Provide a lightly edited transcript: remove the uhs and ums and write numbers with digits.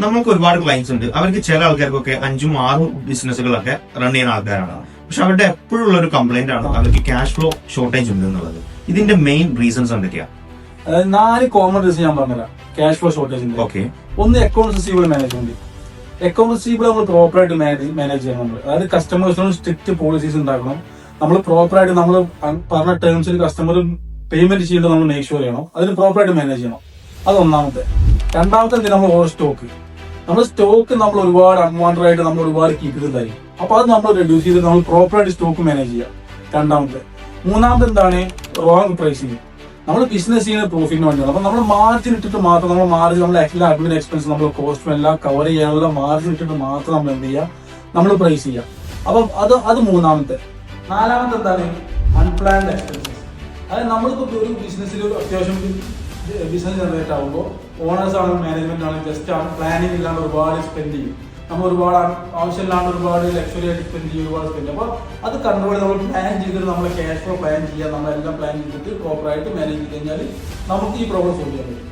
നമുക്ക് ഒരുപാട് ക്ലയൻസ് ഉണ്ട്. അവർക്ക് ചില ആൾക്കാർക്കൊക്കെ 5-6 ബിസിനസ്സുകളൊക്കെ റൺ ചെയ്യുന്ന ആൾക്കാരാണ്. പക്ഷെ അവരുടെ എപ്പോഴും ഉള്ള ഒരു കംപ്ലൈന്റ് ആണ് അവർക്ക് ക്യാഷ് ഫ്ലോ ഷോർട്ടേജ് ഉണ്ട് എന്നുള്ളത്. ഇതിന്റെ മെയിൻ റീസൺസ് എന്തൊക്കെയാ? 4 കോമൺ റീസൺ ഞാൻ പറഞ്ഞുതരാം ക്യാഷ് ഫ്ലോ ഷോർട്ടേജ്. ഓക്കെ, ഒന്ന് account receivable management. Account receivable നമ്മൾ പ്രോപ്പറായിട്ട് മാനേജ് ചെയ്യണം. നമ്മൾ അതായത് കസ്റ്റമേഴ്സിനോട് സ്ട്രിക്റ്റ് പോളിസീസ് ഉണ്ടാക്കണം. നമ്മൾ പ്രോപ്പറായിട്ട് നമ്മൾ പറഞ്ഞ ടേംസിൽ കസ്റ്റമർ പേയ്മെന്റ് ചെയ്യേണ്ടത് നമ്മൾ മേക്ക് ഷുവർ ചെയ്യണം. അതിന് പ്രോപ്പറായിട്ട് മാനേജ് ചെയ്യണം. അത് ഒന്നാമത്തെ. രണ്ടാമത്തെ എന്തിനാ നമ്മൾ ഓവർ സ്റ്റോക്ക്. നമ്മൾ സ്റ്റോക്ക് നമ്മൾ ഒരുപാട് അൺവാണ്ടഡ് ആയിട്ട് നമ്മൾ ഒരുപാട് കീപ്പ് ചെയ്തിട്ടുണ്ടായി. അപ്പൊ അത് നമ്മൾ റെഡ്യൂസ് ചെയ്ത് നമ്മൾ പ്രോപ്പറായിട്ട് സ്റ്റോക്ക് മാനേജ് ചെയ്യുക. രണ്ടാമത്തെ. മൂന്നാമത്തെ എന്താണ് റോങ് പ്രൈസിങ്. നമ്മൾ ബിസിനസ് ചെയ്യുന്ന പ്രോഫിറ്റിന് വേണ്ടിയാണ്. അപ്പൊ നമ്മൾ മാർജിൻ ഇട്ടിട്ട് മാത്രം നമ്മൾ എല്ലാ അഡ്മിൻ എക്സ്പെൻസ് നമ്മൾ കോസ്റ്റും എല്ലാം കവർ ചെയ്യാനുള്ള മാർജിൻ ഇട്ടിട്ട് മാത്രം നമ്മൾ എന്ത് ചെയ്യുക, നമ്മൾ പ്രൈസ് ചെയ്യുക. അപ്പം അത് മൂന്നാമത്തെ. നാലാമത്തെ എന്താണ് അൺപ്ലാൻഡ് എക്സ്പെൻസസ്. അതായത് നമ്മളിപ്പോ ഒരു ബിസിനസ്സിൽ അത്യാവശ്യം ബിസിനസ് ജനറേറ്റ് ആകുമ്പോൾ ഓണേഴ്സ് ആണെങ്കിലും മാനേജ്മെന്റ് ആണെങ്കിലും ജസ്റ്റ് പ്ലാനിങ് ഇല്ലാണ്ട് ഒരുപാട് സ്പെൻഡ് ചെയ്യും. നമ്മൾ ഒരുപാട് ആവശ്യമില്ലാണ്ട് ഒരുപാട് ലക്ഷറി ആയിട്ട് സ്പെൻഡ് ചെയ്യും, ഒരുപാട് സ്പെൻഡ് ചെയ്യും. അപ്പോൾ അത് കൺട്രോൾ നമ്മൾ പ്ലാൻ ചെയ്തിട്ട് നമ്മളെ ക്യാഷ് ഫ്ലോ പ്ലാൻ ചെയ്യുക, നമ്മളെല്ലാം പ്ലാൻ ചെയ്തിട്ട് പ്രോപ്പറായിട്ട് മാനേജ് ചെയ്ത് കഴിഞ്ഞാൽ നമുക്ക് ഈ പ്രോബ്ലം സോൾവ് ചെയ്യാൻ പറ്റും.